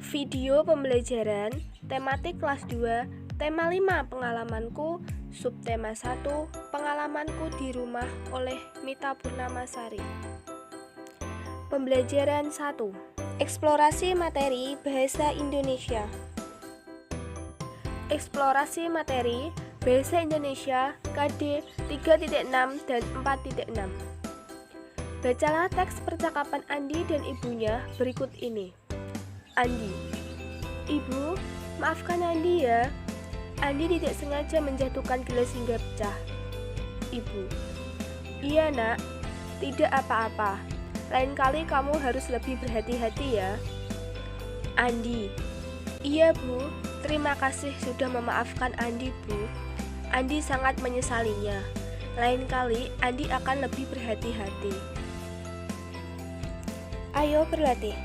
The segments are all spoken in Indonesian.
Video pembelajaran tematik kelas 2, tema 5 pengalamanku, subtema 1 pengalamanku di rumah oleh Mita Purnamasari. Pembelajaran 1. Eksplorasi materi bahasa Indonesia. Eksplorasi materi bahasa Indonesia KD 3.6 dan 4.6. Bacalah teks percakapan Andi dan ibunya berikut ini. Andi: Ibu, maafkan Andi ya. Andi tidak sengaja menjatuhkan gelas hingga pecah. Ibu: Iya nak, tidak apa-apa. Lain kali kamu harus lebih berhati-hati ya. Andi: Iya Bu, terima kasih sudah memaafkan Andi Bu. Andi sangat menyesalinya. Lain kali Andi akan lebih berhati-hati. Ayo berlatih.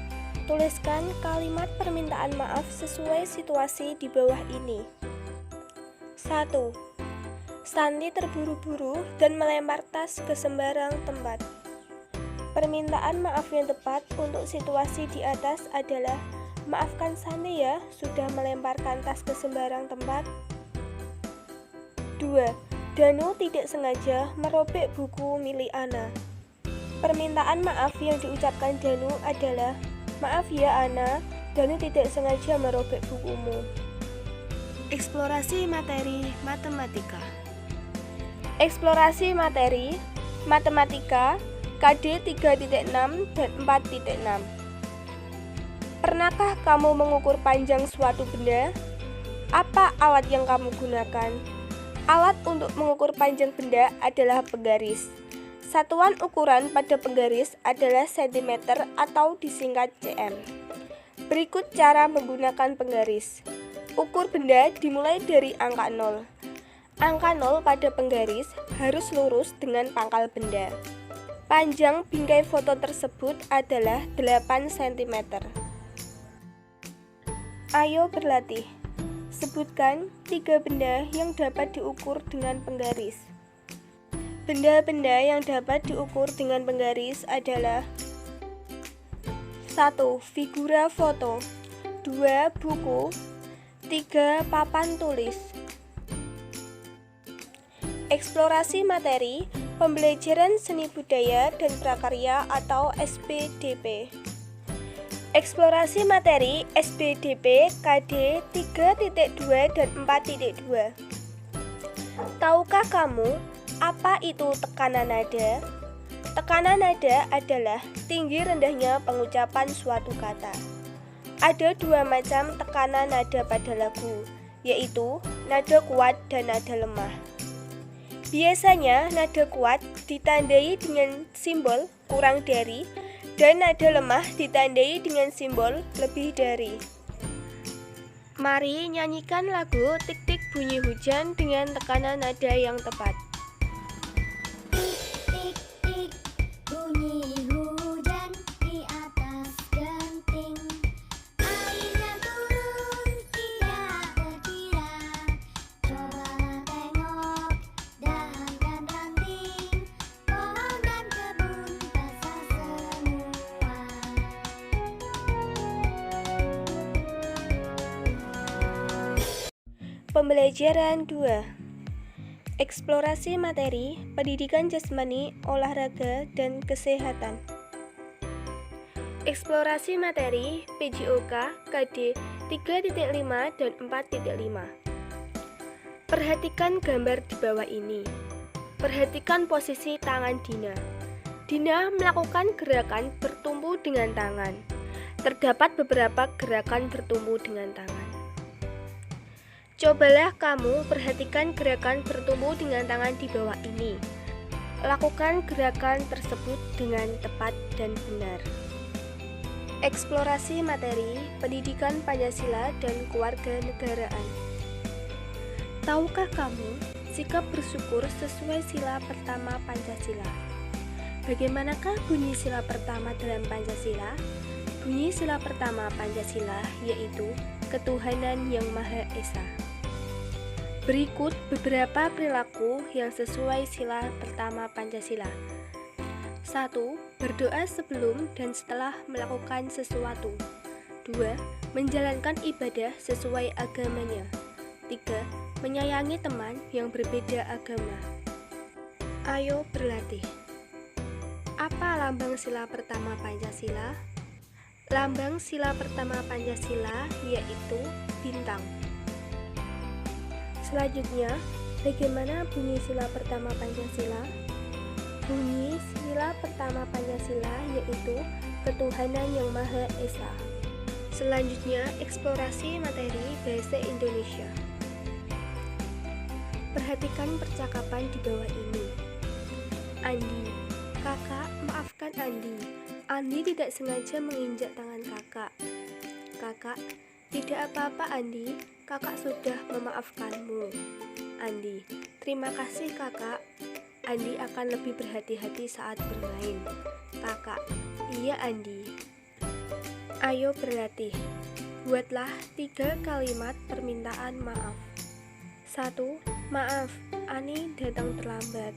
Tuliskan kalimat permintaan maaf sesuai situasi di bawah ini. 1. Santi terburu-buru dan melempar tas ke sembarang tempat. Permintaan maaf yang tepat untuk situasi di atas adalah, maafkan Santi ya sudah melemparkan tas ke sembarang tempat. 2. Danu tidak sengaja merobek buku milik Ana. Permintaan maaf yang diucapkan Danu adalah, maaf ya Ana, Danu tidak sengaja merobek bukumu. Eksplorasi materi matematika. Eksplorasi materi matematika KD 3.6 dan 4.6. Pernahkah kamu mengukur panjang suatu benda? Apa alat yang kamu gunakan? Alat untuk mengukur panjang benda adalah penggaris. Satuan ukuran pada penggaris adalah cm atau disingkat cm. Berikut cara menggunakan penggaris. Ukur benda dimulai dari angka 0. Angka 0 pada penggaris harus lurus dengan pangkal benda. Panjang bingkai foto tersebut adalah 8 cm. Ayo berlatih. Sebutkan 3 benda yang dapat diukur dengan penggaris. Benda-benda yang dapat diukur dengan penggaris adalah 1. Figura foto 2. Buku 3. Papan tulis. Eksplorasi materi pembelajaran seni budaya dan prakarya atau SPDP. Eksplorasi materi SPDP KD 3.2 dan 4.2. Tahukah kamu apa itu tekanan nada? Tekanan nada adalah tinggi rendahnya pengucapan suatu kata. Ada 2 macam tekanan nada pada lagu, yaitu nada kuat dan nada lemah. Biasanya nada kuat ditandai dengan simbol kurang dari dan nada lemah ditandai dengan simbol lebih dari. Mari nyanyikan lagu Tik-tik bunyi hujan dengan tekanan nada yang tepat. Pembelajaran 2. Eksplorasi materi pendidikan jasmani, olahraga, dan kesehatan. Eksplorasi materi PJOK KD 3.5 dan 4.5. Perhatikan gambar di bawah ini. Perhatikan posisi tangan Dina. Dina melakukan gerakan bertumpu dengan tangan. Terdapat beberapa gerakan bertumpu dengan tangan. Cobalah kamu perhatikan gerakan bertumpu dengan tangan di bawah ini. Lakukan gerakan tersebut dengan tepat dan benar. Eksplorasi materi pendidikan Pancasila dan kewarganegaraan. Tahukah kamu sikap bersyukur sesuai sila pertama Pancasila? Bagaimanakah bunyi sila pertama dalam Pancasila? Bunyi sila pertama Pancasila yaitu Ketuhanan Yang Maha Esa. Berikut beberapa perilaku yang sesuai sila pertama Pancasila. 1. Berdoa sebelum dan setelah melakukan sesuatu. 2. Menjalankan ibadah sesuai agamanya. 3. Menyayangi teman yang berbeda agama. Ayo berlatih. Apa lambang sila pertama Pancasila? Lambang sila pertama Pancasila yaitu bintang. Selanjutnya, bagaimana bunyi sila pertama Pancasila? Bunyi sila pertama Pancasila yaitu Ketuhanan Yang Maha Esa. Selanjutnya, eksplorasi materi bahasa Indonesia. Perhatikan percakapan di bawah ini. Andi, kakak, maafkan Andi. Andi tidak sengaja menginjak tangan kakak. Kakak, tidak apa-apa Andi, kakak sudah memaafkanmu. Andi, terima kasih kakak. Andi akan lebih berhati-hati saat bermain. Kakak, iya Andi. Ayo berlatih. Buatlah 3 kalimat permintaan maaf. 1. Maaf, Ani datang terlambat.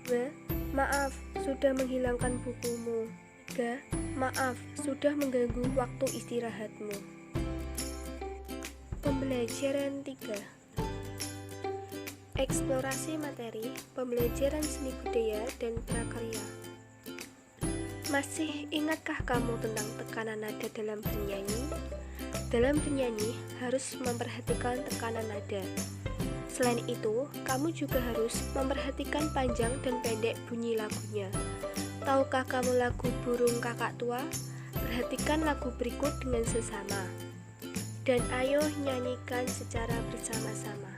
2. Maaf, sudah menghilangkan bukumu. 3. Maaf, sudah mengganggu waktu istirahatmu. Pembelajaran 3. Eksplorasi materi, pembelajaran seni budaya dan prakarya. Masih ingatkah kamu tentang tekanan nada dalam bernyanyi? Dalam bernyanyi harus memperhatikan tekanan nada. Selain itu, kamu juga harus memperhatikan panjang dan pendek bunyi lagunya. Tahukah kamu lagu Burung Kakak Tua? Perhatikan lagu berikut dengan sesama. Dan ayo nyanyikan secara bersama-sama.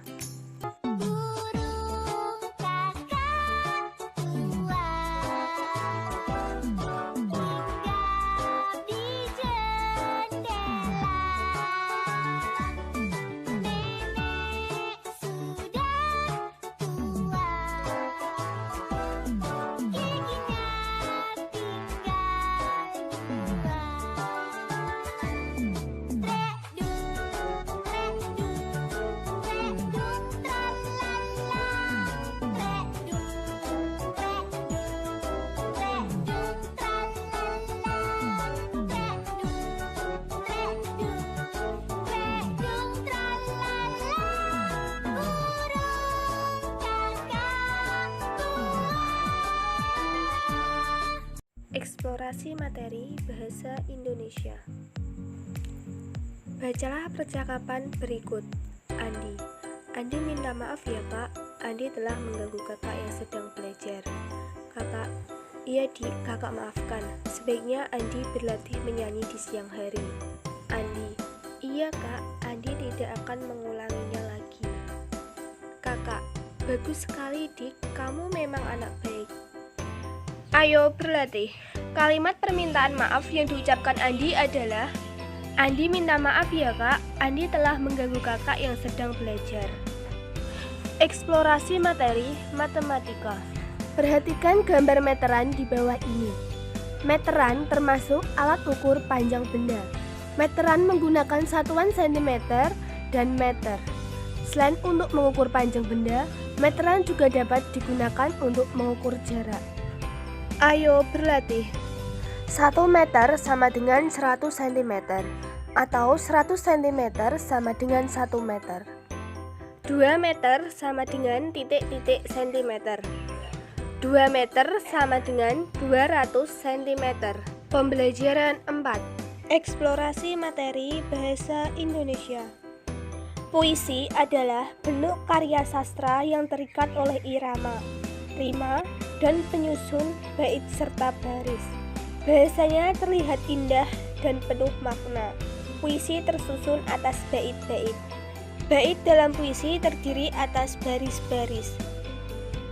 Eksplorasi materi bahasa Indonesia. Bacalah percakapan berikut. Andi. Andi minta maaf ya kak, Andi telah mengganggu kakak yang sedang belajar. Kakak. Iya dik, kakak maafkan. Sebaiknya Andi berlatih menyanyi di siang hari. Andi. Iya kak, Andi tidak akan mengulanginya lagi. Kakak. Bagus sekali dik, kamu memang anak baik. Ayo berlatih. Kalimat permintaan maaf yang diucapkan Andi adalah Andi minta maaf ya kak, Andi telah mengganggu kakak yang sedang belajar. Eksplorasi materi matematika. Perhatikan gambar meteran di bawah ini. Meteran termasuk alat ukur panjang benda. Meteran menggunakan satuan cm dan meter. Selain untuk mengukur panjang benda, meteran juga dapat digunakan untuk mengukur jarak. Ayo berlatih. 1 meter sama dengan 100 cm atau 100 cm sama dengan 1 meter. 2 meter sama dengan titik-titik cm. 2 meter sama dengan 200 cm. Pembelajaran 4. Eksplorasi materi bahasa Indonesia. Puisi adalah bentuk karya sastra yang terikat oleh irama, rima, dan penyusun bait serta baris. Bahasanya terlihat indah dan penuh makna. Puisi tersusun atas bait-bait. Bait dalam puisi terdiri atas baris-baris.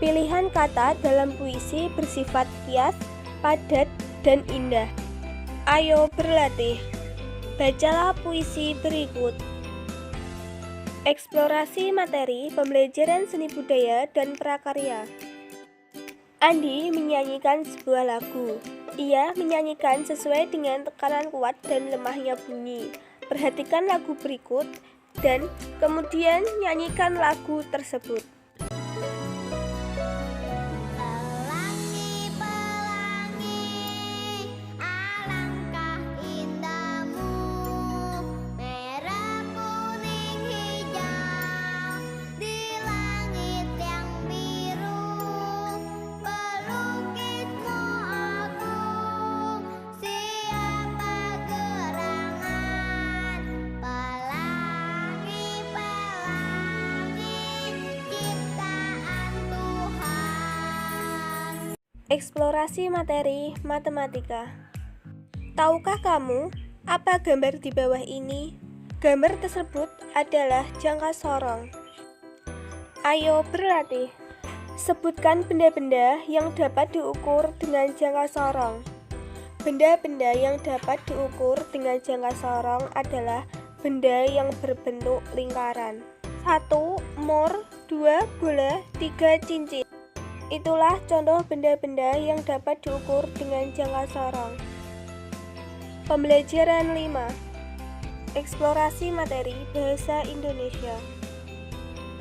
Pilihan kata dalam puisi bersifat kias, padat, dan indah. Ayo berlatih. Bacalah puisi berikut. Eksplorasi materi pembelajaran seni budaya dan prakarya. Andi menyanyikan sebuah lagu. Ia menyanyikan sesuai dengan tekanan kuat dan lemahnya bunyi. Perhatikan lagu berikut dan kemudian nyanyikan lagu tersebut. Pelangi, alangkah indahmu. Eksplorasi materi matematika. Tahukah kamu apa gambar di bawah ini? Gambar tersebut adalah jangka sorong. Ayo berlatih. Sebutkan benda-benda yang dapat diukur dengan jangka sorong. Benda-benda yang dapat diukur dengan jangka sorong adalah benda yang berbentuk lingkaran. 1. Mur, 2. Bola, 3. Cincin. Itulah contoh benda-benda yang dapat diukur dengan jangka sorong. Pembelajaran 5. Eksplorasi materi bahasa Indonesia.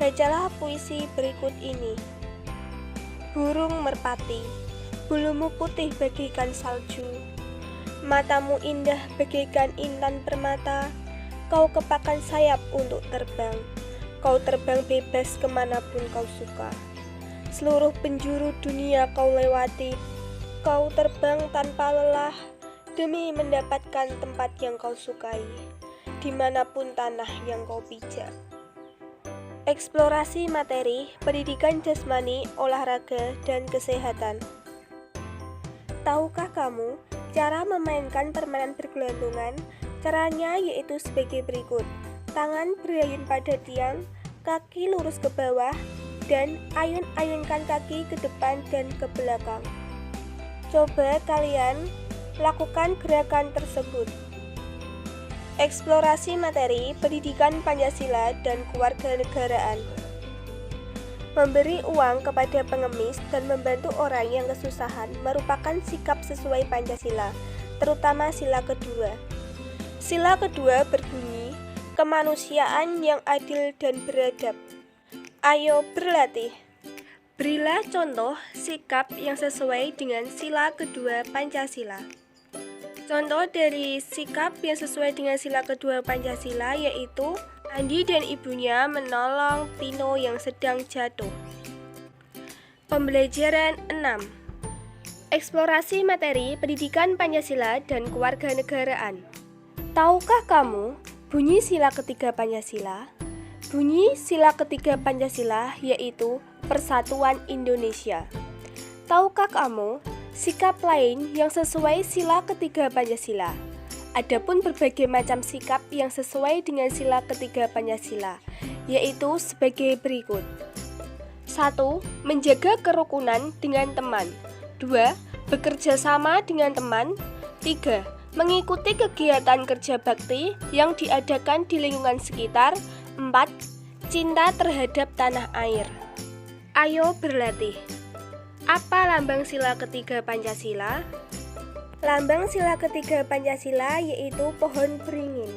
Bacalah puisi berikut ini. Burung merpati, bulumu putih bagaikan salju, matamu indah bagaikan intan permata, kau kepakan sayap untuk terbang, kau terbang bebas kemanapun kau suka. Seluruh penjuru dunia kau lewati, kau terbang tanpa lelah, demi mendapatkan tempat yang kau sukai, dimanapun tanah yang kau pijak. Eksplorasi materi, pendidikan jasmani, olahraga, dan kesehatan. Tahukah kamu cara memainkan permainan bergelantungan? Caranya yaitu sebagai berikut. Tangan berayun pada tiang, kaki lurus ke bawah, dan ayun-ayunkan kaki ke depan dan ke belakang. Coba kalian lakukan gerakan tersebut. Eksplorasi materi, pendidikan Pancasila dan kewarganegaraan. Memberi uang kepada pengemis dan membantu orang yang kesusahan merupakan sikap sesuai Pancasila, terutama sila kedua. Sila kedua berbunyi, kemanusiaan yang adil dan beradab. Ayo berlatih. Berilah contoh sikap yang sesuai dengan sila kedua Pancasila. Contoh dari sikap yang sesuai dengan sila kedua Pancasila yaitu Andi dan ibunya menolong Tino yang sedang jatuh. Pembelajaran 6. Eksplorasi materi pendidikan Pancasila dan kewarganegaraan. Tahukah kamu bunyi sila ketiga Pancasila? Bunyi sila ketiga Pancasila yaitu Persatuan Indonesia. Tahukah kamu sikap lain yang sesuai sila ketiga Pancasila? Adapun berbagai macam sikap yang sesuai dengan sila ketiga Pancasila, yaitu sebagai berikut. 1. Menjaga kerukunan dengan teman. 2. Bekerja sama dengan teman. 3. Mengikuti kegiatan kerja bakti yang diadakan di lingkungan sekitar. 4. Cinta terhadap tanah air. Ayo berlatih. Apa lambang sila ketiga Pancasila? Lambang sila ketiga Pancasila yaitu pohon beringin.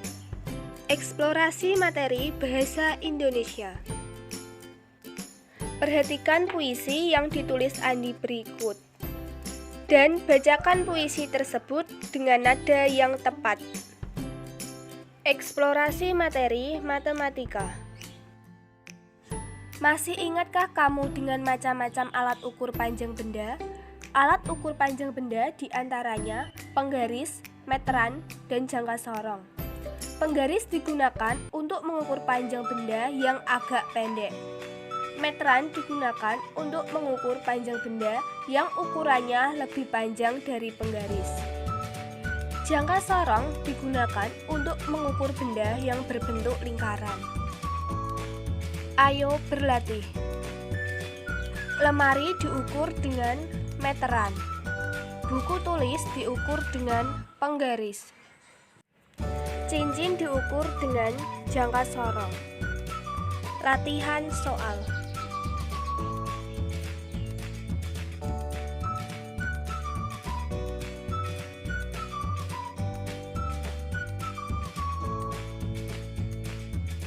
Eksplorasi materi bahasa Indonesia. Perhatikan puisi yang ditulis Andi berikut dan bacakan puisi tersebut dengan nada yang tepat. Eksplorasi materi matematika. Masih ingatkah kamu dengan macam-macam alat ukur panjang benda? Alat ukur panjang benda diantaranya penggaris, meteran, dan jangka sorong. Penggaris digunakan untuk mengukur panjang benda yang agak pendek. Meteran digunakan untuk mengukur panjang benda yang ukurannya lebih panjang dari penggaris. Jangka sorong digunakan untuk mengukur benda yang berbentuk lingkaran. Ayo berlatih. Lemari diukur dengan meteran. Buku tulis diukur dengan penggaris. Cincin diukur dengan jangka sorong. Latihan soal.